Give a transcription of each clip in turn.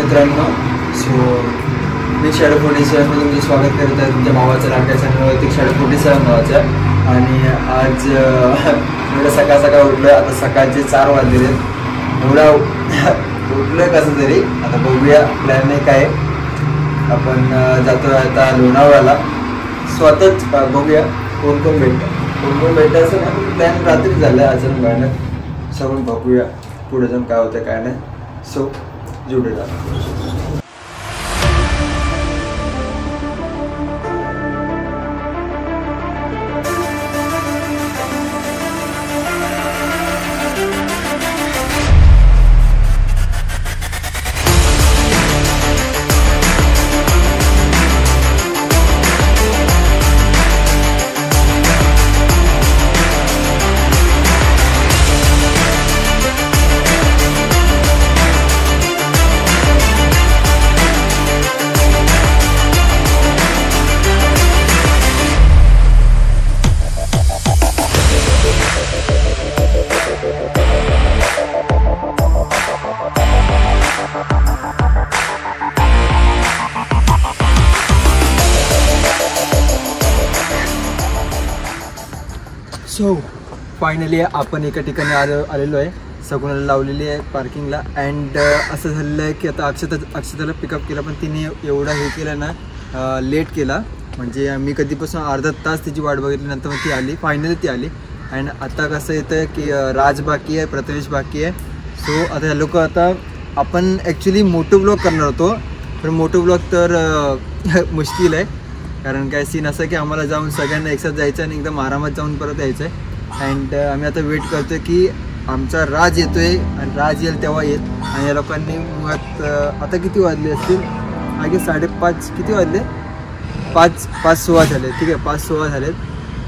मित्रांनो, सो मी शॅडो 47 मध्ये तुमचं स्वागत करत आहे तुमच्या भावाच्या लाडक्या चॅनलवरती शॅडो 47 नावाच्या. आणि आज एवढं सकाळ सकाळ उठलो आहे. आता सकाळचे 4 वाजलेले आहेत. एवढा उठलो आहे कसं तरी. आता बघूया प्लॅन नाही काय. आपण जातो आता लोणावळ्याला. स्वतःच बघूया कोण कोण भेटतं असं ना. प्लॅन रात्री झालं आहे अचानक बाहेर. सगळं बघूया पुढे जाऊन काय होतं काय नाही. सो जुडेला सो फायनली आपण एका ठिकाणी आलेलो आहे. सगुणाला लावलेली आहे पार्किंगला. अँड असं झालेलं आहे की आता अक्षताला पिकअप केला, पण तिने एवढा हे केला ना, लेट केला. म्हणजे मी कधीपासून अर्धा तास तिची वाट बघितली. नंतर मग ती आली, फायनली ती आली. अँड आता कसं येतं आहे की राज बाकी आहे, प्रथमेश बाकी आहे. सो आता हे लोक आता आपण ॲक्च्युली मोटो ब्लॉग करणार होतो, पण मोटो ब्लॉग तर मुश्किल आहे. कारण काय सीन असं की आम्हाला जाऊन सगळ्यांना एकसाथ जायचं आणि एकदम आरामात जाऊन परत यायचं आहे. अँड आम्ही आता वेट करतो आहे की आमचा राज येतो आहे आणि राज येईल तेव्हा येत. आणि या लोकांनी मुळात आता किती वाजले असतील, मागे 5:30 किती वाजले, 5:16 झाले. ठीक आहे, 5:16 झालेत.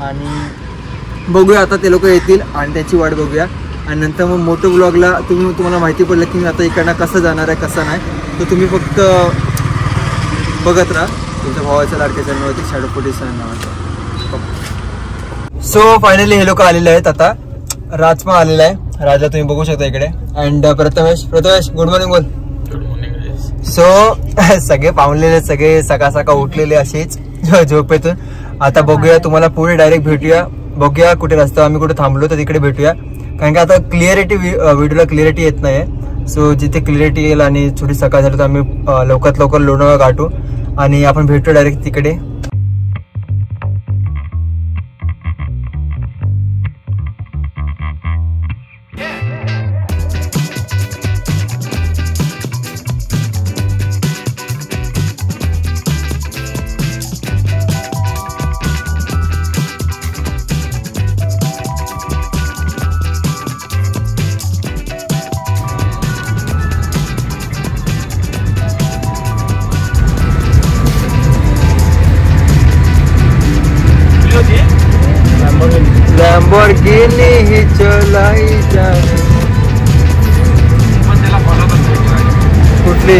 आणि बघूया आता ते लोक येतील आणि त्याची वाट बघूया. आणि नंतर मग मोटो ब्लॉगला तुम्हाला माहिती पडलं की मी आता इकडनं कसं जाणार आहे कसं नाही, तर तुम्ही फक्त बघत राहा तुमच्या भावाच्या लाडक्या चॅनलवरती शॅडो 47 नावाचं. सो फायनली हे लोक आलेले आहेत. आता राज पण आलेला आहे. राजा तुम्ही बघू शकता इकडे. अँड प्रथमेश गुड मॉर्निंग बोल. Good morning. सो सगळे पावलेले, सगळे सकाळ सकाळ उठलेले असेच झोपेतून. आता बघूया, तुम्हाला पुढे डायरेक्ट भेटूया. बघूया कुठे रस्ता आम्ही कुठे थांबलो तर तिकडे भेटूया. कारण की आता व्हिडिओला क्लिअरिटी येत नाही. सो जिथे क्लिअरिटी येईल आणि थोडी सकाळ झाली तर आम्ही लवकरात लवकर लोणावळा गाठू आणि आपण भेटू डायरेक्ट तिकडे. लॅम्बोर्गिनी ही चलाई जाने. कुठली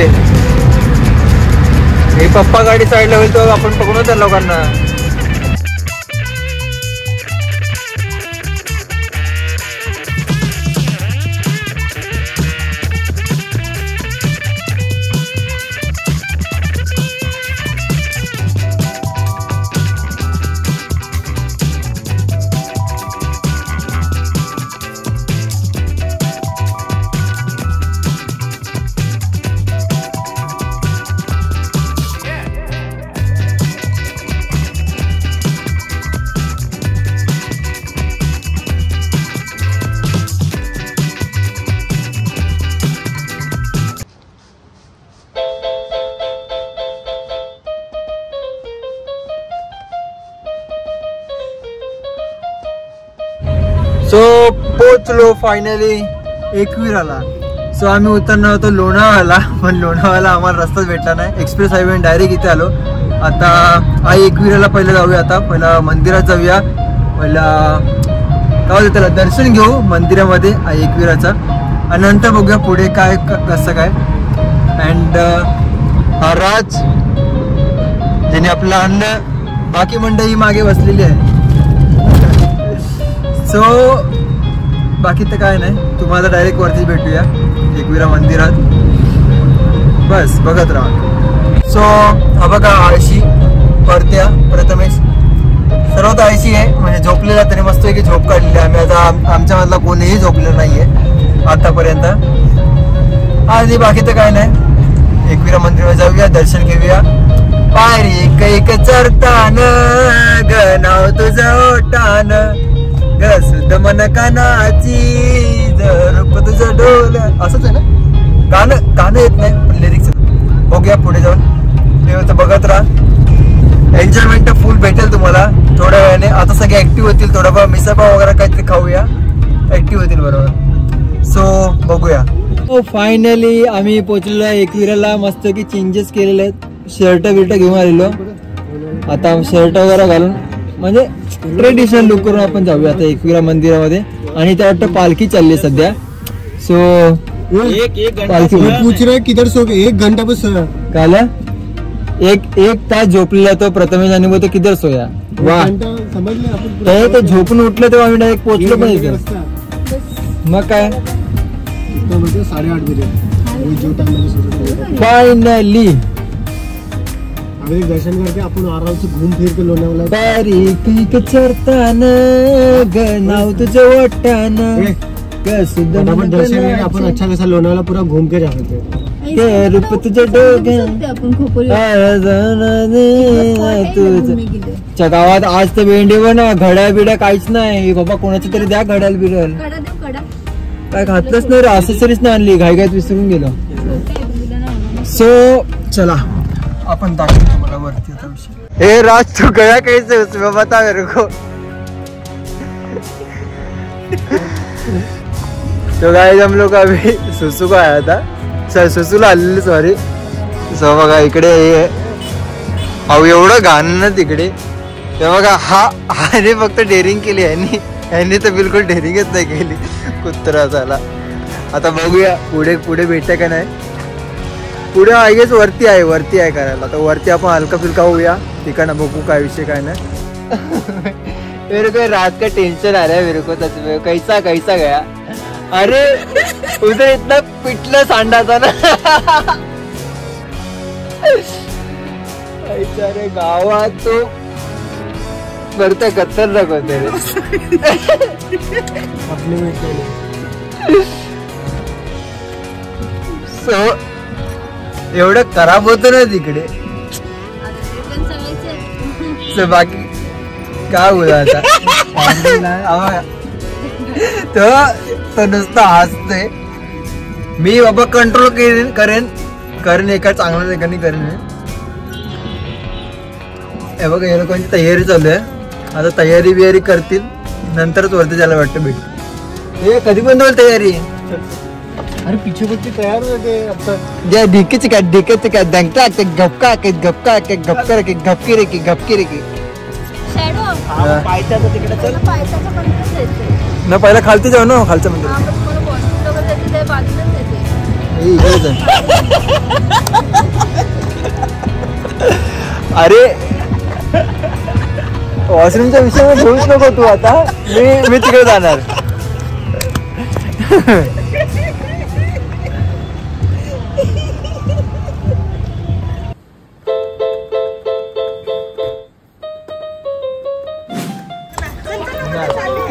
हे पप्पा गाडी साईडला होईल तर आपण पकडू त्या लोकांना. सो पोचलो फायनली एकविराला. सो आम्ही उतरणार होतो लोणावळ्याला, पण लोणावळ्याला आम्हाला रस्ताच भेटला नाही. एक्सप्रेस हायवे डायरेक्ट इथे आलो. आता आई एकविराला पहिलं जाऊया. आता पहिला मंदिरात जाऊया. पहिला काय होतं त्याला दर्शन घेऊ मंदिरामध्ये आई एकविराचा. आणि नंतर बघूया पुढे काय कसं काय. अँड हा राज ज्याने आपलं अन्न, बाकी मंडळी मागे बसलेली आहे. सो बाकी तर काय नाही, तुम्हाला डायरेक्ट वरती भेटूया एकविरा मंदिरात. बस बघत राहा. सो हा बघा आळशी परत्या प्रथमेश सर्वात आळशी आहे, म्हणजे झोपलेला तरी मस्त की झोप काढलेली. आम्ही आता आमच्या मधला कोणीही झोपलेलं नाहीये आतापर्यंत. आणि बाकी तर काय नाही, एकविरा मंदिरामध्ये जाऊया, दर्शन घेऊया. पायरी कैक चरतान ग नाव तुझं ओटान ग सुद्ध मन कानाची रूप तुझं डोल. असंच आहे ना गाणं? गाणं येत नाही पण लिरिक्स. बघूया पुढे जाऊन, ते बघत राहा. एन्जॉयमेंट फुल भेटेल तुम्हाला थोड्या वेळाने. आता सगळे ऍक्टिव्ह होतील, थोडाफार मिसळपाव वगैरे काहीतरी खाऊया, ऍक्टिव्ह होतील बरोबर. सो बघूया. फायनली आम्ही पोहोचलेलो आहे एकविराला. मस्त की चेंजेस केलेले आहेत, शर्ट बिर्ट घेऊन आलेलो. आता शर्ट वगैरे घालून म्हणजे ट्रेडिशनल लुक करून आपण जाऊया आता एकविरा मंदिरामध्ये. आणि त्या वाटतं पालखी चालली सध्या. सो पालखी पूछ रहे किधर सो गए? 1 घंटा बस काला एक तास झोपलेला तो प्रथमेश आणि मग तो किधर सोया. वा समजले ते झोपून उठलं तेव्हा आम्ही डायरेक्ट पोहोचलो पण इथे. मग काय 8:30 बजे फायनली दर्शन करके अपन आराम से घूम फिर के लोनावला. बारीक चरतान ग नाव तुझं ओटान ग सुद्ध मन दर्शन करके अपन अच्छा खासा लोनावला पूरा घूम के जा सकते. के रूप तुझं तुझ्या गावात आज तर भेंडी ना घड्याळ बिड्या काहीच नाही बाबा. कोणाची तरी द्या घड्याळ बिड्याल. काय घातलंच नाही रे, असेसरीच नाही आणली, घाईघाईत विसरून गेलो. सो चला आपण दाखवतो तुम्हाला वरती आता विषय. हे राज तू गया कैसे उसमें बता मेरे को. तो गाइस हम लोग अभी सुसु को आया था, सुसूला आलेले सॉरी. सो बघा इकडे अहो एवढं घाण ना तिकडे. ते बघा हाने फक्त डेअरिंग केली यांनी तर बिलकुल डेअरिंगच नाही केली. कुत्रा झाला. आता बघूया पुढे पुढे भेटते का नाही. पुढे आय गेस वरती आहे करायला. तर वरती आपण हलका फुलका होऊया ठिकाणं बघू काय विषय काय नाही. मेरे को रात का टेंशन आ रहा है मेरे को सच में. कैसा गया अरे उधर इतना पिटलं सांडा था ना. अरे गावात तो भरता खतरनाक होते रे. सो एवढं खराब होतं ना तिकडे. बाकी काय बोला आता. तो नुसतं हसते. मी बाबा कंट्रोल करेन एका चांगल्या ठिकाणी करेन मी. हे बघा हे लोकांची तयारी चालू आहे. आता तयारी बियारी करतील नंतरच वरती जायला वाटतं भेट. हे कधी बंद होईल तयारी. अरे पीछे बच्चे तैयार हो गए अब तक. जे ढिकेच काय दंगता के गपका के गपका के गपकी रे की शॅडो पायथ्याचं तिकडे चल. पायथ्याचं मंदिरच येते ना. पहिला खालती जाऊ ना, खालचं मंदिर. हा पण मला वॉशरूम वगैरे येते ते बाजूलाच येते. इकडे अरे वॉशरूमच्या विषय घेऊच नको तू आता. मी तिकडे जाणार.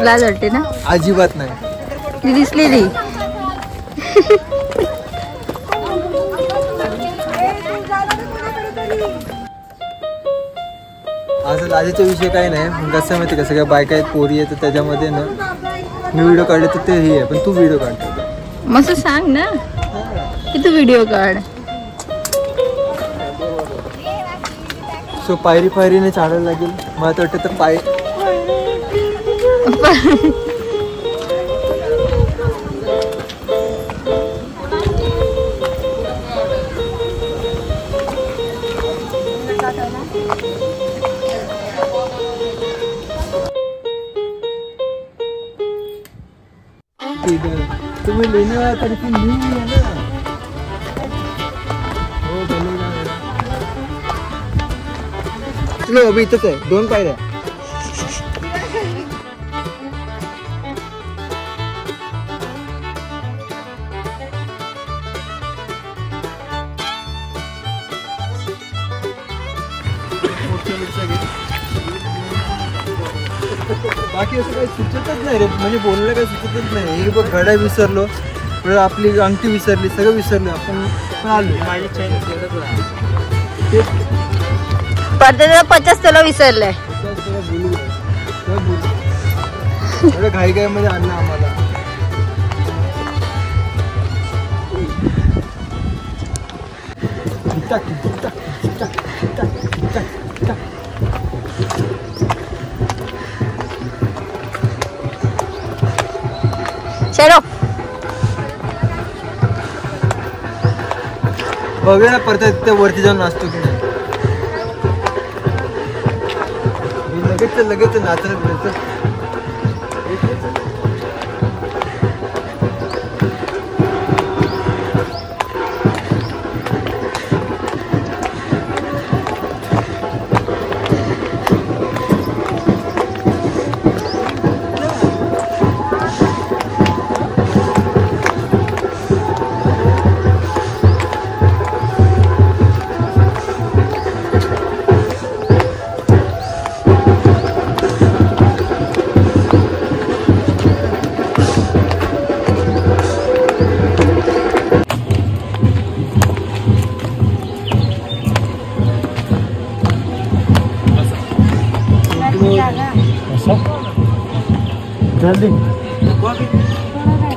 लाज वाटते ना. अजिबात नाही. ती दिसलेली. असं लाजेचा विषय काही नाही. कसं माहिती का सगळ्या बायका आहेत पोरी आहेत त्याच्यामध्ये ना मी व्हिडिओ काढले तर ते हे आहे. पण तू व्हिडिओ काढतो मस्त सांग ना की तू व्हिडिओ काढ. सो पायरीने चढायला लागेल. मला तर वाटतं तर पाय तुम्ही लेने वाला तरीके नहीं है ना. हो चलेगा. चलो अभी इथंच आहे 2 पायऱ्या. मिरच्या घे. बाकी असं काही सुचतच नाही रे, म्हणजे बोललं काही सुचतच नाही. हे बघ घड्या विसरलो, परत आपली अंगठी विसरली, सगळं विसरलो. आपण आलो. माझी चैन पडद्याला 50 तोला विसरलंय. एवढं घाई मध्ये आणलं आम्हाला. चलो बघूया ना परत तिथे वरती जाऊन नाचतो की नाही. लगेच नाचत मिळतं. जल्दी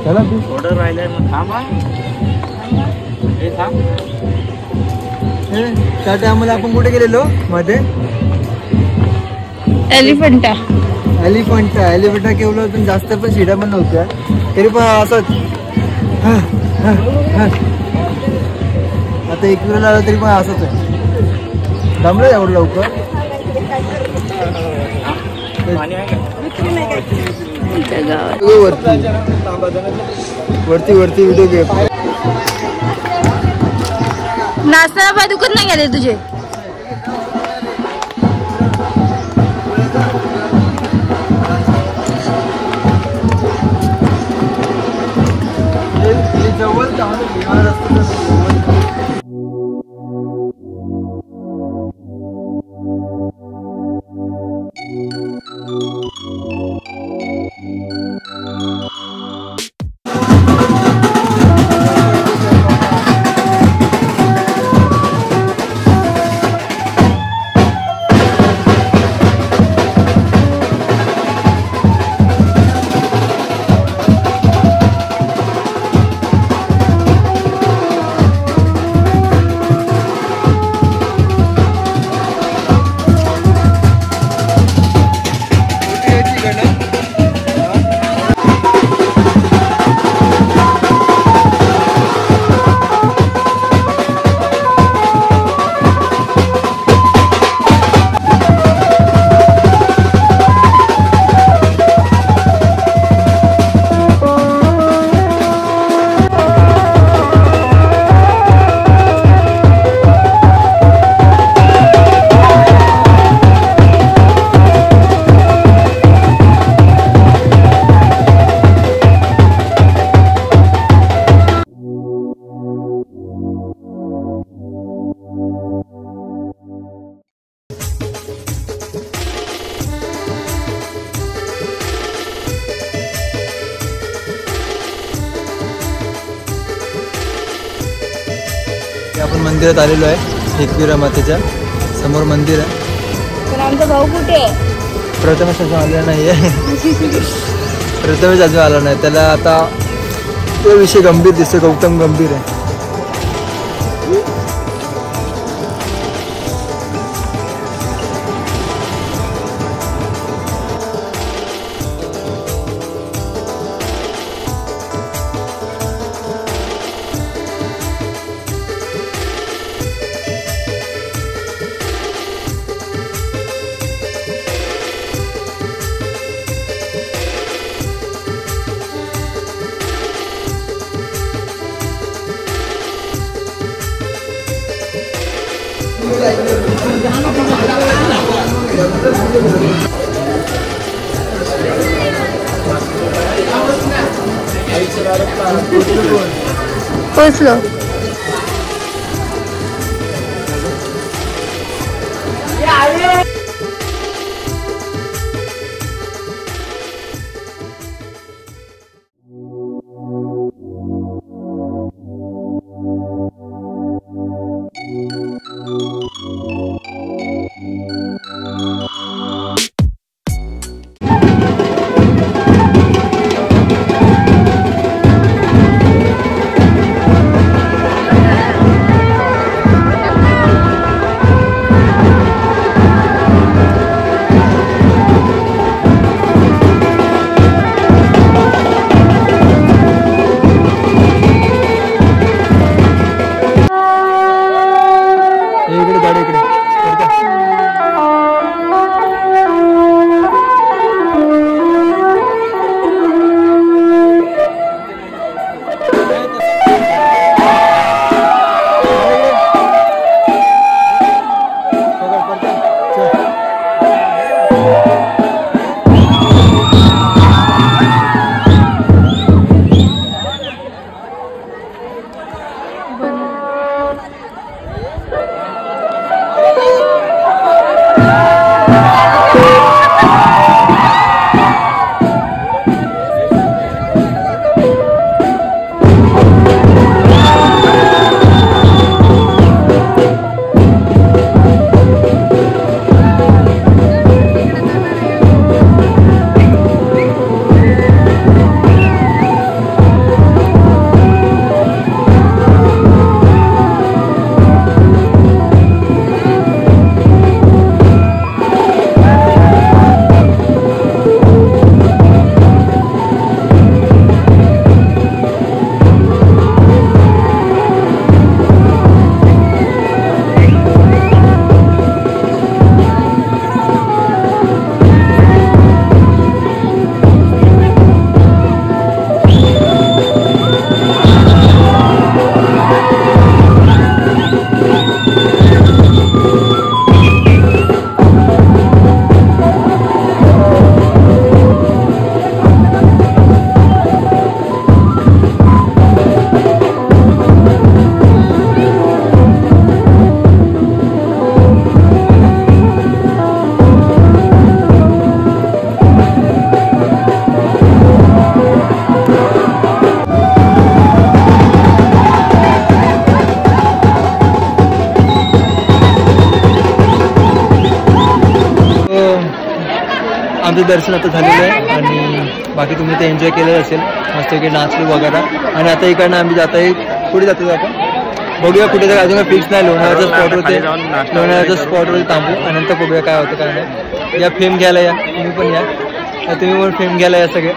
चला ऑर्डर राहिलाय मग थांबा. हे थांब. त्या टायमाला आपण कुठे गेलेलो मध्ये? एलिफंटा केवढं पण जास्त पण शिड्या पण नव्हत्या, तरी पण असंच आता एक वेळेला आलं तरी पण असंच आहे. दमलं एवढं लवकर. वरती व्हिडिओ घे. नाचताना पाय दुखत नाही गेले तुझे? जवळ आपण मंदिरात आलेलो आहे. एकविरा मातेच्या समोर मंदिर आहे. पण आमचा भाऊ कुठे आहे? प्रथमेश अजून आलेला नाही आहे. प्रथमेश अजून आला नाही. त्याला आता तो विषय गंभीर दिसतो. गौतम गंभीर आहे. पोचलो. आमचं दर्शन आता झालेलं आहे आणि बाकी तुम्ही ते एन्जॉय केलेलं असेल मस्त की नाचलो वगैरे. आणि आता इकडनं आम्ही जात आहे, पुढे जातो आपण बघूया कुठे तर अजून फिक्स नाही. लोणावळ्याचा स्पॉट होते, लोणावळ्याच्या स्पॉटवर थांबू आणि नंतर बघूया काय होतं काय नाही. या फेम घ्यायला या, तुम्ही पण या, तुम्ही पण फेम घ्यायला या सगळे.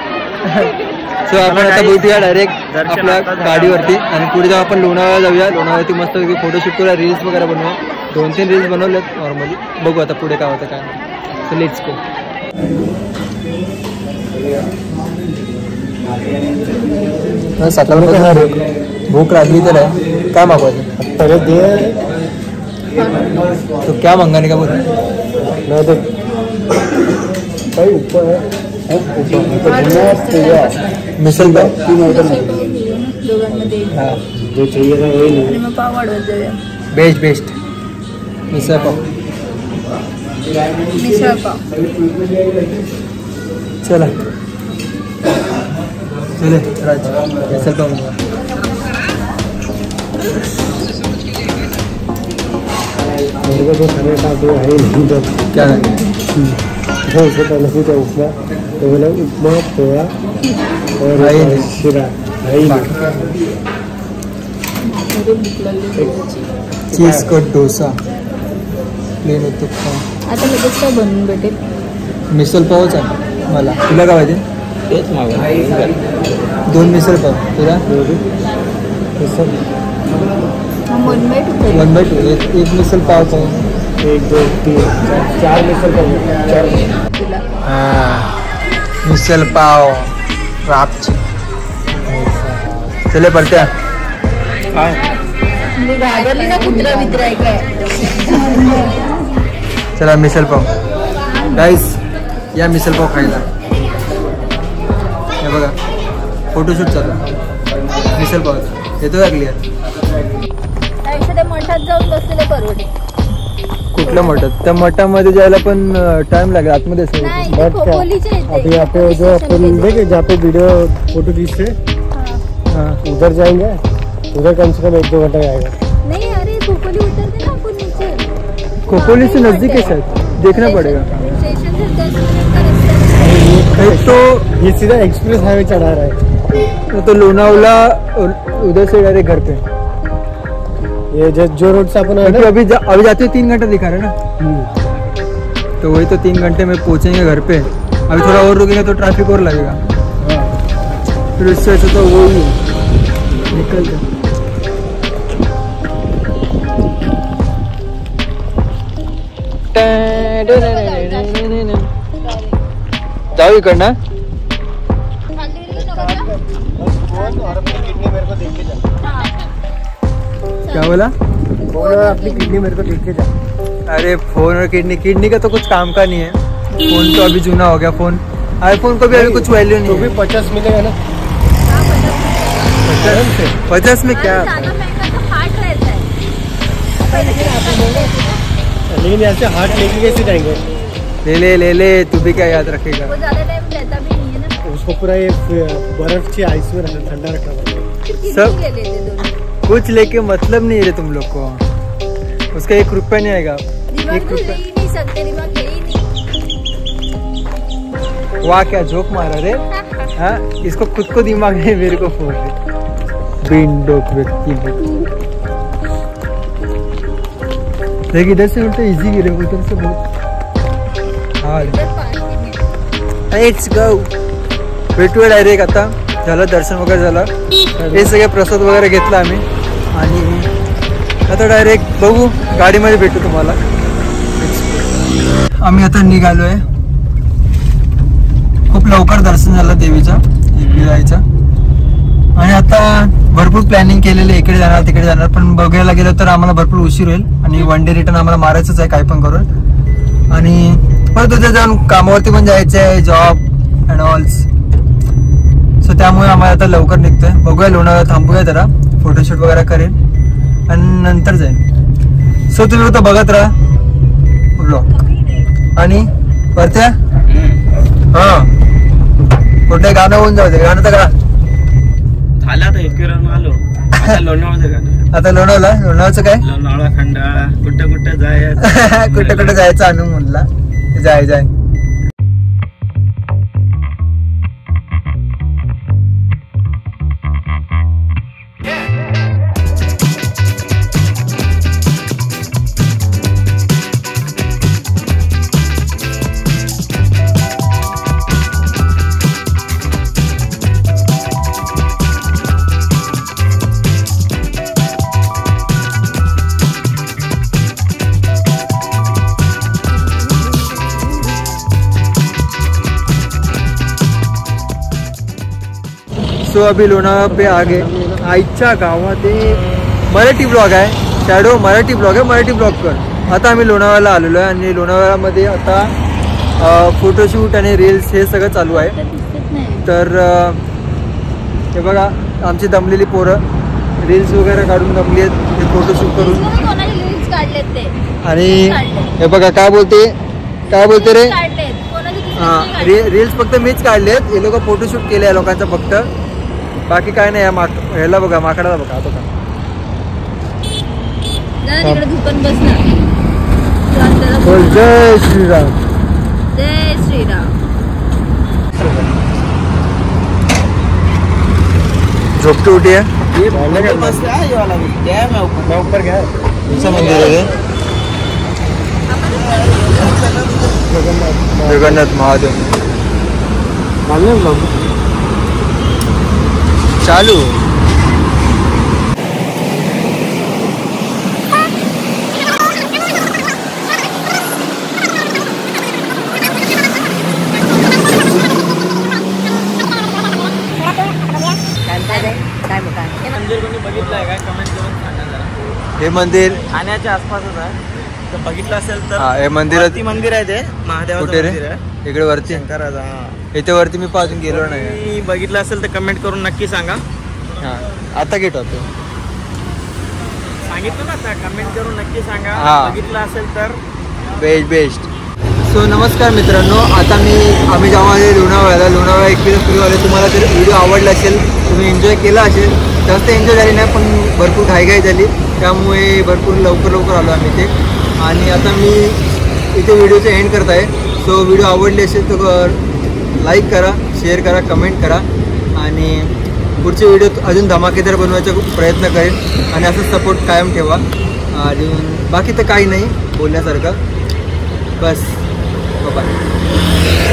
सो आपण आता बोलूया डायरेक्ट आपल्या गाडीवरती आणि पुढे जाऊन आपण लोणावळा जाऊया. लोणावळ्याची मस्त फोटोशूट करूया, रील्स वगैरे बनवूया. 2-3 रील्स बनवलेत नॉर्मली, बघू आता पुढे काय होतं काय नाही. So let's go. सकाळ भूक लागली तर आहे, काय मागवायचं तो क्या मंगाने का बोल मिसल पाव बेस्ट बेस्ट मिसळ पाव चला चले राज मिसल पाव मेरे को तो खाने का तो है नहीं तो क्या है उससे पहले ही तो उपमा तो बोले उपमा पोहा और शिरा चीज का डोसा प्लेन उत्तप्पा. आता लगेच काय बनवून भेटेल? मिसल पावच आहे मला. तुला काय पाहिजे? तेच मागवा. 2 मिसल पाव. तुला? मिसल 1/2 एक मिसल पाव पाव. 1 2 3 4 मिसल पाव. मिसल पाव रापची. चले पडत्या चला मिसल पाव गाईस या मिसल पाव खायला. हे बघा फोटोशूट चालू मिसल पाव येतो का क्लिअर? मठात जाऊन बसलेले परवडे. कुठल्या मठात? त्या मठामध्ये जायला पण टाइम लागेल आतमध्ये. अभी यहाँ पे जो अपन देखे जहाँ पे वीडियो फोटो खींचते उधर जाएंगे, उधर कम से कम 1-2 घंटा आएगा. नहीं अरे खोपोली उतरते ना अपन नीचे. खोपोली से नजदीक है शायद, देखना पड़ेगा. स्टेशन से 10 मिनट का रास्ता है. तो ये सीधा एक्सप्रेस हाईवे चढ़ा रहा है. तो लोनावला उधर से डायरेक्ट घर पे. ये जो रोड से अपन अभी जाते 3 घंटा दिखा रहे ना, तो वही तो 3 घंटे में पहुंचेंगे घर पे. अभी थोड़ा और रुकेंगे तो ट्रैफिक और लगेगा. फिर उससे अच्छा तो वो ही निकल गया. जाओ इकडनं. क्या बोला? अपनी किडनी मेरे को देख के जा. अरे फोन और किडनी का तो कुछ काम का नहीं है. फोन तो अभी चुना हो गया. फोन आईफोन को भी अभी कुछ वैल्यू नहीं है. 50 मिलेगा ना? 50 में क्या? लेकिन यहाँ से हार्ट लेके कैसे जाएंगे? ले तू भी क्या याद रखेगा? वो ज्यादा टाइम रहता भी नहीं है ना. उसको पूरा ये बर्फ की आइस में ठंडा रखना पड़ेगा. सब ले लेते दोनों. कुछ लेके मतलब नहीं है तुम लोग को. उसका 1 रुपया नहीं आएगा. 1 रुपया नहीं सकते. दिमाग ले ही नहीं. वाह क्या जोक मारा रे. हाँ इसको खुद को दिमाग है, मेरे को फोड़ रहे. बिंडोक व्यक्ति लेकिन इधर से उल्टा इजी गिरे, उधर से बहुत हार्ड. Let's go. भेटूया डायरेक्ट. आता झालं दर्शन वगैरे झालं, हे सगळे प्रसाद वगैरे घेतला आम्ही आणि आता डायरेक्ट बघू गाडीमध्ये भेटू तुम्हाला. आम्ही आता निघालो आहे. खूप लवकर दर्शन झालं देवीचं इकडे जायचं आणि आता भरपूर प्लॅनिंग केलेली. इकडे जाणार तिकडे जाणार, पण बघायला गेलं तर आम्हाला भरपूर उशीर होईल आणि 1 डे रिटर्न आम्हाला मारायचंच आहे काय पण करून. आणि परत उद्या जाऊन कामावरती पण जायचं आहे, जॉब अँड ऑल्स. सो त्यामुळे आम्हाला आता लवकर निघतोय. बघूया लोणावळा थांबूया जरा, फोटोशूट वगैरे करेल आणि नंतर जाईल. सो तुम्ही आता बघत राहा ब्लॉग. आणि परत्या हा कुठे गाणं होऊन जाऊ दे. गाणं तर गा झाला तर एकविरावरून आलो. आता लोणावळा आता लोणावळाचं काय? लोणावळा खंडाळा कुठं जायचं. कुठं जायचं आणू म्हणला. जाय सो अभी लोणावळा पे आगे आईच्या गावात मराठी ब्लॉग आहे, शॅडो मराठी ब्लॉग आहे, मराठी ब्लॉग कर. आता आम्ही लोणावळ्याला आलेलो आहे आणि लोणावळ्यामध्ये आता फोटोशूट आणि रील्स हे सगळं चालू आहे. तर हे बघा आमची दमलेली पोरं रील्स वगैरे काढून दमली आहेत, ते फोटोशूट करून. आणि हे बघा काय बोलते रे. हां रील्स फक्त मीच काढलेत, हे लोक फोटोशूट केले आहे लोकांचा फक्त, बाकी काय नाही. ह्याला बघा माकडाला बघा बघा. जय श्रीराम. जय श्रीराम. झोपती उठी है ऊपर गया मंदिर है जगन्नाथ महादेव चालू. हे मंदिर ठाण्याच्या आसपासच आहे, तर बघितलं असेल तर. हे मंदिर मंदिर आहे ते महादेवाचं कुठे रे? मंदिर आहे इकडे वरती शंकराचा. इथे वरती मी पाहून गेलो नाही. तुम्ही बघितलं असेल तर कमेंट करून नक्की सांगा. हा आता गेट होतो सांगितलं ना आता, कमेंट करून नक्की सांगा. हा. बघितलं असेल तर बेस्ट. सो नमस्कार मित्रांनो, आता आम्ही जेव्हा लोणावळा एक्सपिरियन्स करू आले. तुम्हाला जर व्हिडिओ आवडला असेल, तुम्ही एन्जॉय केला असेल, जास्त एन्जॉय झाली नाही पण भरपूर घाई झाली, त्यामुळे भरपूर लवकर आलो आम्ही इथे. आणि आता मी इथे व्हिडिओचं एंड करत आहे. सो व्हिडिओ आवडली असेल तर लाईक करा, शेअर करा, कमेंट करा आणि पुढचे व्हिडिओ अजून धमाकेदार बनवायचा प्रयत्न करेन आणि असं सपोर्ट कायम ठेवा. आणि बाकी तर काही नाही बोलण्यासारखं, बस बाय.